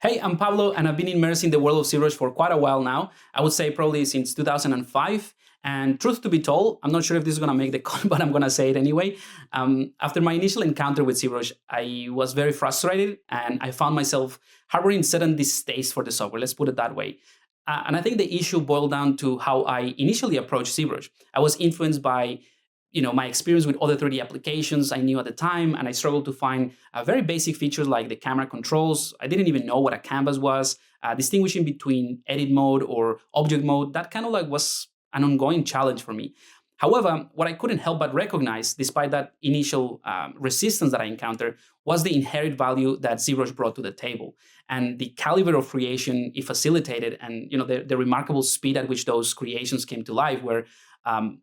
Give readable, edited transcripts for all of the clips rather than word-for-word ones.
Hey, I'm Pablo, and I've been immersed in the world of ZBrush for quite a while now. I would say probably since 2005. And truth to be told, I'm not sure if this is going to make the cut, but I'm going to say it anyway. After my initial encounter with ZBrush, I was very frustrated, and I found myself harboring certain distaste for the software. Let's put it that way. And I think the issue boiled down to how I initially approached ZBrush. I was influenced by my experience with other 3D applications I knew at the time, and I struggled to find very basic features like the camera controls. I didn't even know what a canvas was. Distinguishing between edit mode or object mode, that kind of like was an ongoing challenge for me. However, what I couldn't help but recognize, despite that initial resistance that I encountered, was the inherent value that ZBrush brought to the table, and the caliber of creation it facilitated, and the remarkable speed at which those creations came to life were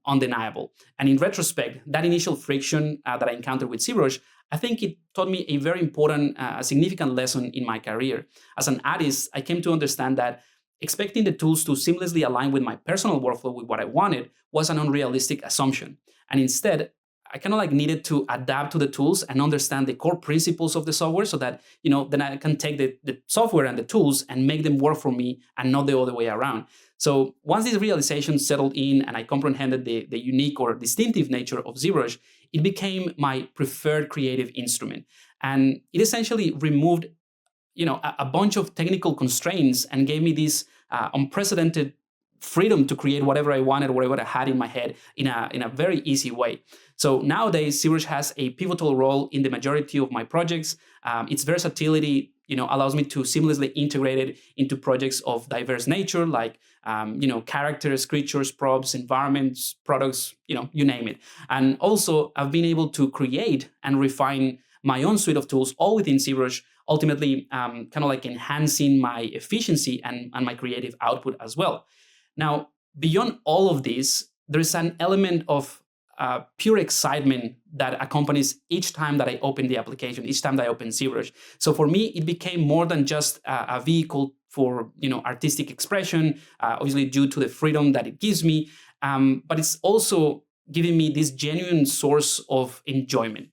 undeniable. And in retrospect, that initial friction that I encountered with ZBrush, I think it taught me a very important, significant lesson in my career. As an artist, I came to understand that expecting the tools to seamlessly align with my personal workflow with what I wanted was an unrealistic assumption. And instead, I kind of like needed to adapt to the tools and understand the core principles of the software so that, then I can take the software and the tools and make them work for me and not the other way around. So once this realization settled in and I comprehended the unique or distinctive nature of ZBrush, it became my preferred creative instrument. And it essentially removed a bunch of technical constraints and gave me this unprecedented freedom to create whatever I wanted, whatever I had in my head in a very easy way. So nowadays, ZBrush has a pivotal role in the majority of my projects. Its versatility, allows me to seamlessly integrate it into projects of diverse nature, like characters, creatures, props, environments, products, you name it. And also, I've been able to create and refine my own suite of tools, all within ZBrush, ultimately kind of like enhancing my efficiency and my creative output as well. Now, beyond all of this, there's an element of pure excitement that accompanies each time that I open the application, each time that I open ZBrush. So for me, it became more than just a vehicle for artistic expression, obviously due to the freedom that it gives me, but it's also giving me this genuine source of enjoyment.